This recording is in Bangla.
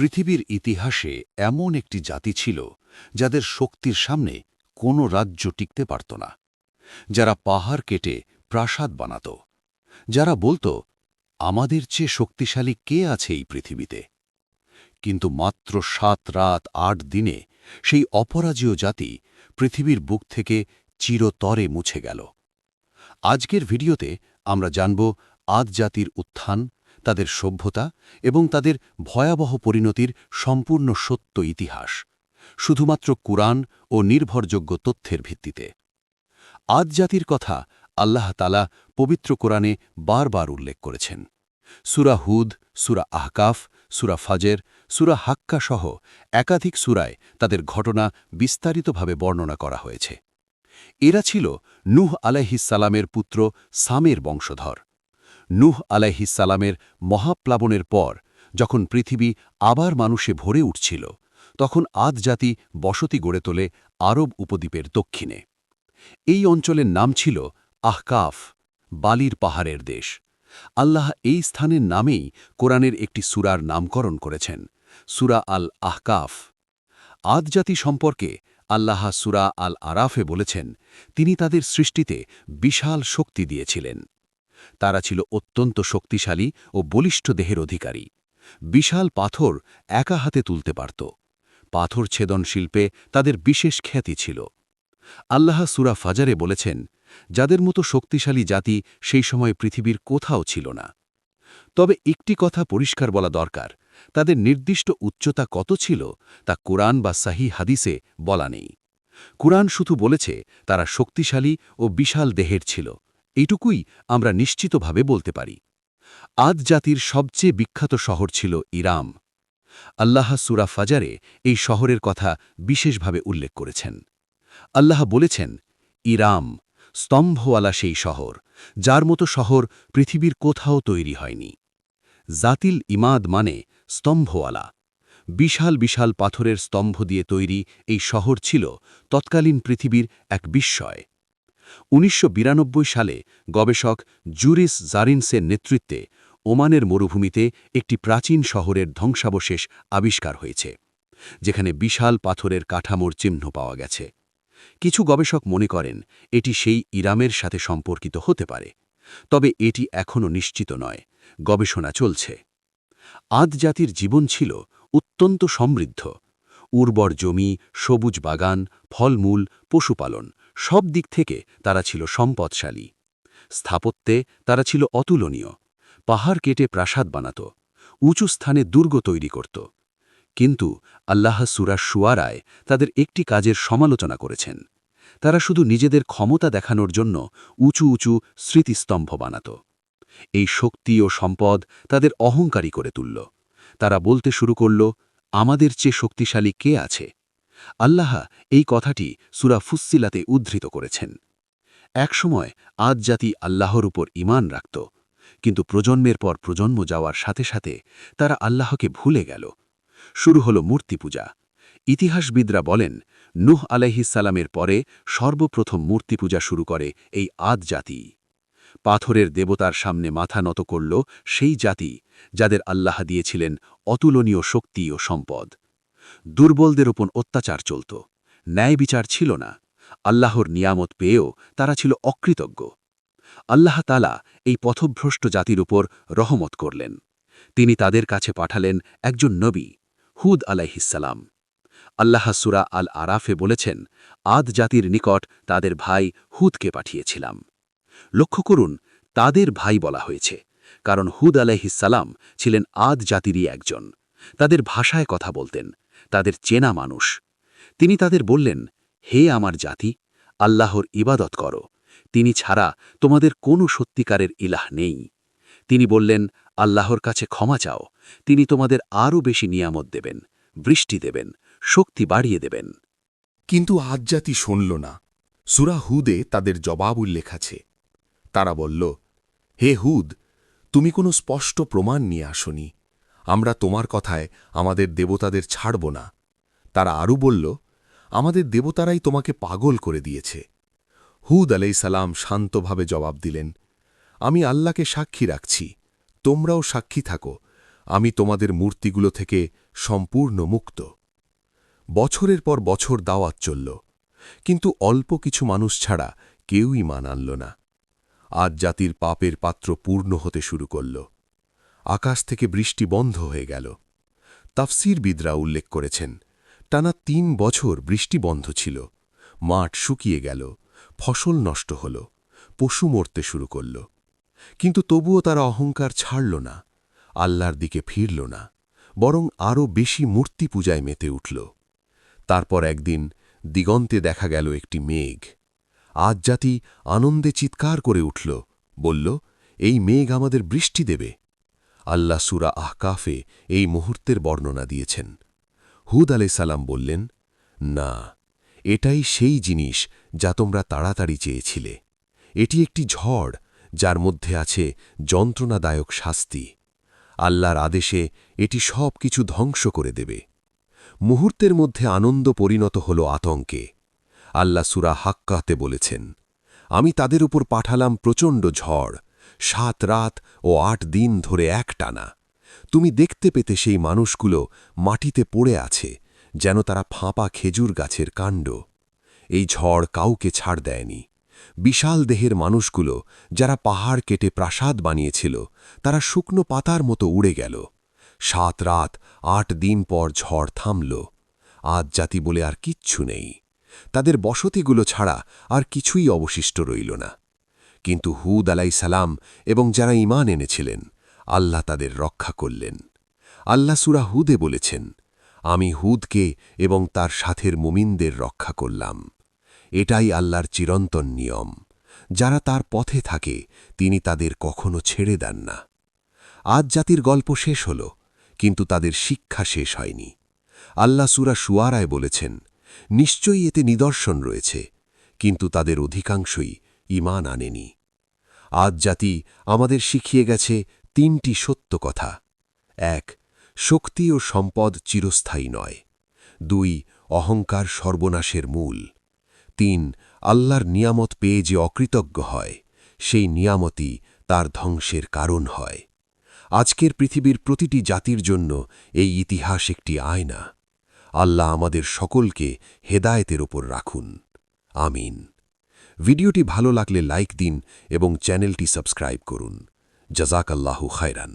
পৃথিবীর ইতিহাসে এমন একটি জাতি ছিল যাদের শক্তির সামনে কোনো রাজ্য টিকতে পারত না, যারা পাহাড় কেটে প্রাসাদ বানাত, যারা বলতো আমাদের চেয়ে শক্তিশালী কে আছে এই পৃথিবীতে। কিন্তু মাত্র ৭ রাত ৮ দিনে সেই অপরাজেয় জাতি পৃথিবীর বুক থেকে চিরতরে মুছে গেল। আজকের ভিডিওতে আমরা জানব আদ জাতির উত্থান, তাদের সভ্যতা এবং তাদের ভয়াবহ পরিণতির সম্পূর্ণ সত্য ইতিহাস, শুধুমাত্র কুরআন ও নির্ভরযোগ্য তথ্যের ভিত্তিতে। আদ জাতির কথা আল্লাহ তাআলা পবিত্র কোরআনে বারবার উল্লেখ করেছেন। সূরা হুদ, সূরা আহকাফ, সূরা ফাজর, সূরা হাক্কা সহ একাধিক সূরায় তাদের ঘটনা বিস্তারিতভাবে বর্ণনা করা হয়েছে। এরা ছিল নূহ আলাইহিস সালামের পুত্র সামের বংশধর। নূহ আলাইহিস সালামের মহাপ্লাবনের পর যখন পৃথিবী আবার মানুষে ভরে উঠছিল, তখন আদ জাতি বসতি গড়ে তোলে আরব উপদ্বীপের দক্ষিণে। এই অঞ্চলের নাম ছিল আহকাফ, বালির পাহাড়ের দেশ। আল্লাহ এই স্থানের নামেই কোরআনের একটি সূরার নামকরণ করেছেন, সূরা আল আহকাফ। আদ জাতি সম্পর্কে আল্লাহ সূরা আল আরাফে বলেছেন, তিনি তাদের সৃষ্টিতে বিশাল শক্তি দিয়েছিলেন। তারা ছিল অত্যন্ত শক্তিশালী ও বলিষ্ঠ দেহের অধিকারী। বিশাল পাথর একা হাতে তুলতে পারত। পাথর ছেদন শিল্পে তাদের বিশেষ খ্যাতি ছিল। আল্লাহ সূরা ফাজরে বলেছেন, যাদের মতো শক্তিশালী জাতি সেই সময় পৃথিবীর কোথাও ছিল না। তবে একটি কথা পরিষ্কার বলা দরকার, তাদের নির্দিষ্ট উচ্চতা কত ছিল তা কুরআন বা সহিহ হাদিসে বলা নেই। কুরআন শুধু বলেছে তারা শক্তিশালী ও বিশাল দেহের ছিল, এইটুকুই আমরা নিশ্চিতভাবে বলতে পারি। আদ জাতির সবচেয়ে বিখ্যাত শহর ছিল ইরাম। আল্লাহ সূরা ফাজরে এই শহরের কথা বিশেষভাবে উল্লেখ করেছেন। আল্লাহ বলেছেন, ইরাম, স্তম্ভওয়ালা সেই শহর, যার মতো শহর পৃথিবীর কোথাও তৈরি হয়নি। জাতিল ইমাদ মানে স্তম্ভওয়ালা। বিশাল বিশাল পাথরের স্তম্ভ দিয়ে তৈরি এই শহর ছিল তৎকালীন পৃথিবীর এক বিস্ময়। ১৯৯২ সালে গবেষক জুরিস জারিনসের নেতৃত্বে ওমানের মরুভূমিতে একটি প্রাচীন শহরের ধ্বংসাবশেষ আবিষ্কার হয়েছে, যেখানে বিশাল পাথরের কাঠামোর চিহ্ন পাওয়া গেছে। কিছু গবেষক মনে করেন এটি সেই ইরামের সাথে সম্পর্কিত হতে পারে, তবে এটি এখনও নিশ্চিত নয়, গবেষণা চলছে। আদ জাতির জীবন ছিল অত্যন্ত সমৃদ্ধ। উর্বর জমি, সবুজ বাগান, ফলমূল, পশুপালন সব দিক থেকে তারা ছিল সম্পদশালী। স্থাপত্যে তারা ছিল অতুলনীয়। পাহাড় কেটে প্রাসাদ বানাত, উঁচু স্থানে দুর্গ তৈরি করত। কিন্তু আল্লাহ সূরা শুআরায় তাদের একটি কাজের সমালোচনা করেছেন। তারা শুধু নিজেদের ক্ষমতা দেখানোর জন্য উঁচু উঁচু স্মৃতিস্তম্ভ বানাত। এই শক্তি ও সম্পদ তাদের অহংকারী করে তুলল। তারা বলতে শুরু করল, আমাদের চেয়ে শক্তিশালী কে আছে। আল্লাহ এই কথাটি সূরা ফুস্সিলাতে উদ্ধৃত করেছেন। একসময় আদ জাতি আল্লাহর উপর ঈমান রাখত, কিন্তু প্রজন্মের পর প্রজন্ম যাওয়ার সাথে সাথে তারা আল্লাহকে ভুলে গেল। শুরু হল মূর্তি পূজা। ইতিহাসবিদরা বলেন, নূহ আলাইহিস সালামের পরে সর্বপ্রথম মূর্তি পূজা শুরু করে এই আদ জাতি। পাথরের দেবতার সামনে মাথা নত করল সেই জাতি যাদের আল্লাহ দিয়েছিলেন অতুলনীয় শক্তি ও সম্পদ। দুর্বলদের ওপর অত্যাচার চলত, ন্যায় বিচার ছিল না। আল্লাহর নিয়ামত পেয়েও তারা ছিল অকৃতজ্ঞ। আল্লাহ তাআলা এই পথভ্রষ্ট জাতির উপর রহমত করলেন। তিনি তাদের কাছে পাঠালেন একজন নবী, হুদ আলাইহিস সালাম। আল্লাহ সূরা আল আরাফে বলেছেন, আদ জাতির নিকট তাদের ভাই হুদকে পাঠিয়েছিলাম। লক্ষ্য করুন, তাদের ভাই বলা হয়েছে, কারণ হুদ আলাইহিস সালাম ছিলেন আদ জাতিরই একজন। তাদের ভাষায় কথা বলতেন, তাদের চেনা মানুষ। তিনি তাদের বললেন, হে আমার জাতি, আল্লাহর ইবাদত করো, তিনি ছাড়া তোমাদের কোনো সত্যিকারের ইলাহ নেই। তিনি বললেন, আল্লাহর কাছে ক্ষমা চাও, তিনি তোমাদের আরও বেশি নিয়ামত দেবেন, বৃষ্টি দেবেন, শক্তি বাড়িয়ে দেবেন। কিন্তু আদ জাতি শুনল না। সূরা হুদে তাদের জবাব উল্লেখ আছে। তারা বলল, হে হুদ, তুমি কোনো স্পষ্ট প্রমাণ নিয়ে আসনি। আমরা তোমার কথায় আমাদের দেবতাদের ছাড়ব না। তারা আরও বলল, আমাদের দেবতারাই তোমাকে পাগল করে দিয়েছে। হুদ আলাইহিস সালাম শান্তভাবে জবাব দিলেন, আমি আল্লাহকে সাক্ষী রাখছি, তোমরাও সাক্ষী থাকো, আমি তোমাদের মূর্তিগুলো থেকে সম্পূর্ণ মুক্ত। বছরের পর বছর দাওয়াত চলল, কিন্তু অল্প কিছু মানুষ ছাড়া কেউই ঈমান আনল না। আজ জাতির পাপের পাত্র পূর্ণ হতে শুরু করল। আকাশ থেকে বৃষ্টি বন্ধ হয়ে গেল। তাফসীরবিদরা উল্লেখ করেছেন, টানা ৩ বছর বৃষ্টি বন্ধ ছিল। মাঠ শুকিয়ে গেল, ফসল নষ্ট হল, পশু মরতে শুরু করল। কিন্তু তবুও তারা অহংকার ছাড়ল না, আল্লাহর দিকে ফিরল না, বরং আরও বেশি মূর্তি পূজায় মেতে উঠল। তারপর একদিন দিগন্তে দেখা গেল একটি মেঘ। আজ জাতি আনন্দে চিৎকার করে উঠল, বলল, এই মেঘ আমাদের বৃষ্টি দেবে। আল্লাহ সূরা আহকাফে এই মুহূর্তের বর্ণনা দিয়েছেন। হুদ আলাইহিসসালাম বললেন, না, এটাই সেই জিনিস যা তোমরা তাড়াতাড়ি চেয়েছিলে। এটি একটি ঝড়, যার মধ্যে আছে যন্ত্রণাদায়ক শাস্তি। আল্লাহর আদেশে এটি সব কিছু ধ্বংস করে দেবে। মুহূর্তের মধ্যে আনন্দ পরিণত হল আতঙ্কে। আল্লাহ সূরা হাক্কাতে বলেছেন, আমি তাদের উপর পাঠালাম প্রচণ্ড ঝড়, 7 রাত ও 8 দিন ধরে একটানা। তুমি দেখতে পেতে সেই মানুষগুলো মাটিতে পড়ে আছে, যেন তারা ফাঁপা খেজুর গাছের কাণ্ড। এই ঝড় কাউকে ছাড় দেয়নি। বিশাল দেহের মানুষগুলো, যারা পাহাড় কেটে প্রাসাদ বানিয়েছিল, তারা শুকনো পাতার মতো উড়ে গেল। 7 রাত 8 দিন পর ঝড় থামল। আজ জাতি বলে আর কিচ্ছু নেই। তাদের বসতিগুলো ছাড়া আর কিছুই অবশিষ্ট রইল না। কিন্তু হুদ আলাইহিসসালাম এবং যারা ঈমান এনেছিলেন, আল্লাহ তাদের রক্ষা করলেন। আল্লাহ সূরা হুদে বলেছেন, আমি হুদকে এবং তার সাথের মুমিনদের রক্ষা করলাম। এটাই আল্লাহর চিরন্তন নিয়ম। যারা তার পথে থাকে, তিনি তাদের কখনো ছেড়ে দেন না। আজ জাতির গল্প শেষ হল, কিন্তু তাদের শিক্ষা শেষ হয়নি। আল্লাহ সূরা শুআরায় বলেছেন, নিশ্চয়ই এতে নিদর্শন রয়েছে, কিন্তু তাদের অধিকাংশই ঈমান আনেনি। আজ জাতি আমাদের শিখিয়ে গেছে 3টি সত্য কথা। 1. শক্তি ও সম্পদ চিরস্থায়ী নয়। 2. অহংকার সর্বনাশের মূল। 3. আল্লাহর নিয়ামত পেয়ে যে অকৃতজ্ঞ হয়, সেই নিয়ামতই তার ধ্বংসের কারণ হয়। আজকের পৃথিবীর প্রতিটি জাতির জন্য এই ইতিহাস একটি আয়না। আল্লাহ আমাদের সকলকে হেদায়েতের ওপর রাখুন। আমিন। ভিডিওটি ভালো লাগলে লাইক দিন এবং চ্যানেলটি সাবস্ক্রাইব করুন। জাযাকাল্লাহু খায়রান।